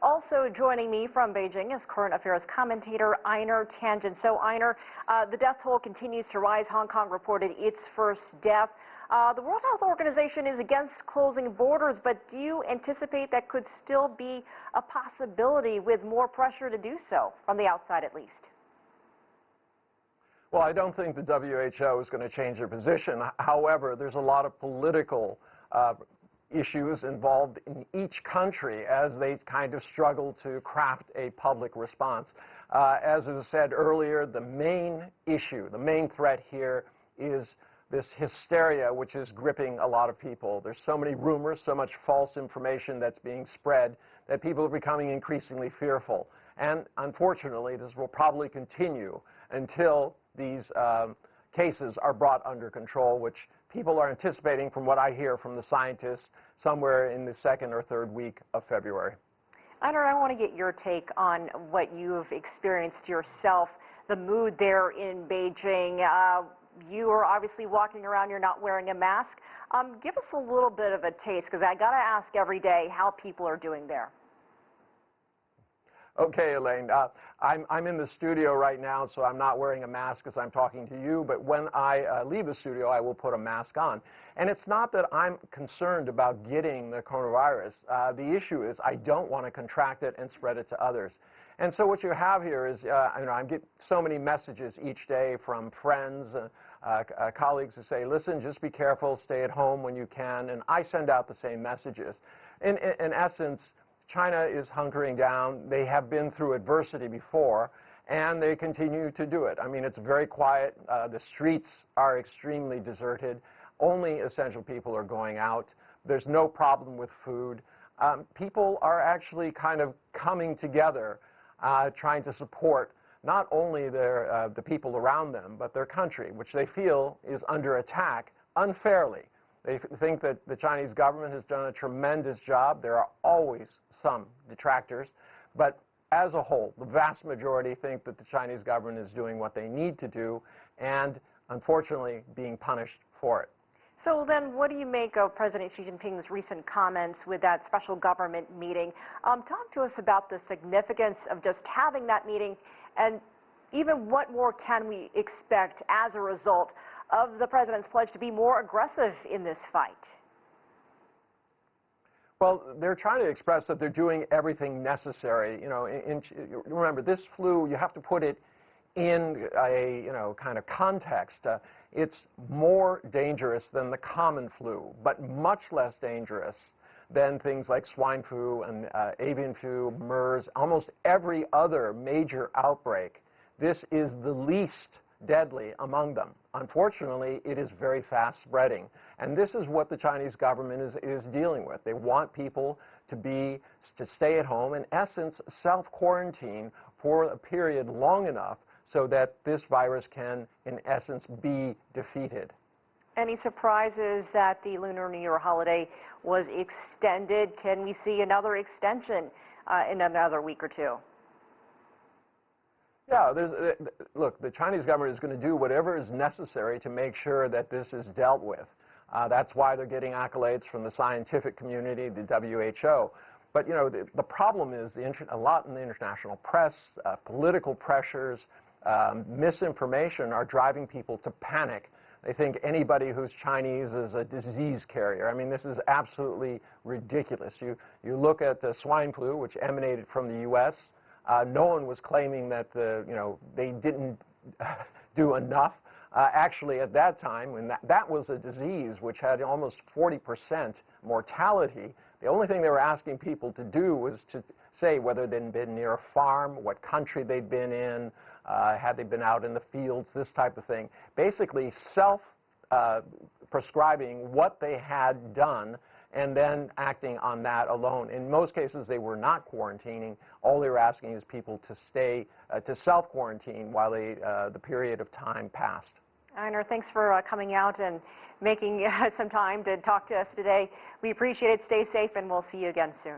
Also joining me from Beijing is current affairs commentator Einar Tangen. So Einar, the death toll continues to rise. Hong Kong reported its first death. The World Health Organization is against closing borders, but do you anticipate that could still be a possibility with more pressure to do so, from the outside at least? Well, I don't think the WHO is going to change their position. However, there's a lot of political issues involved in each country as they kind of struggle to craft a public response. As was said earlier, the main issue, the main threat here is this hysteria which is gripping a lot of people. There's so many rumors, so much false information that's being spread that people are becoming increasingly fearful. And unfortunately, this will probably continue until these cases are brought under control, which people are anticipating, from what I hear from the scientists, somewhere in the second or third week of February. Einar, I want to get your take on what you've experienced yourself, the mood there in Beijing. You are obviously walking around, you're not wearing a mask. Give us a little bit of a taste, because I got to ask every day how people are doing there. Okay, Elaine, I'm in the studio right now, so I'm not wearing a mask as I'm talking to you, but when I leave the studio, I will put a mask on. And it's not that I'm concerned about getting the coronavirus. The issue is I don't want to contract it and spread it to others. And so what you have here is, I get so many messages each day from friends, colleagues who say, listen, just be careful, stay at home when you can, and I send out the same messages. In essence, China is hunkering down. They have been through adversity before, and they continue to do it. I mean, it's very quiet. The streets are extremely deserted. Only essential people are going out. There's no problem with food. People are actually kind of coming together, trying to support not only the people around them, but their country, which they feel is under attack unfairly. They think that the Chinese government has done a tremendous job. There are always some detractors, but as a whole, the vast majority think that the Chinese government is doing what they need to do and, unfortunately, being punished for it. So then what do you make of President Xi Jinping's recent comments with that special government meeting? Talk to us about the significance of just having that meeting, and even what more can we expect as a result of the president's pledge to be more aggressive in this fight? Well, they're trying to express that they're doing everything necessary. Remember, this flu, you have to put it in a kind of context. It's more dangerous than the common flu, but much less dangerous than things like swine flu and avian flu, MERS, almost every other major outbreak. This is the least deadly among them. Unfortunately, it is very fast spreading. And this is what the Chinese government is dealing with. They want people to stay at home, in essence, self-quarantine for a period long enough so that this virus can, in essence, be defeated. Any surprises that the Lunar New Year holiday was extended? Can we see another extension in another week or two? Yeah, look, the Chinese government is going to do whatever is necessary to make sure that this is dealt with. That's why they're getting accolades from the scientific community, the WHO. But, the problem is a lot in the international press, political pressures, misinformation are driving people to panic. They think anybody who's Chinese is a disease carrier. I mean, this is absolutely ridiculous. You look at the swine flu, which emanated from the U.S., no one was claiming that they didn't do enough. Actually, at that time, when that was a disease which had almost 40% mortality, the only thing they were asking people to do was to say whether they'd been near a farm, what country they'd been in, had they been out in the fields, this type of thing. Basically, prescribing what they had done and then acting on that alone. In most cases, they were not quarantining. All they were asking is people to stay, to self-quarantine while the period of time passed. Einar, thanks for coming out and making some time to talk to us today. We appreciate it. Stay safe, and we'll see you again soon.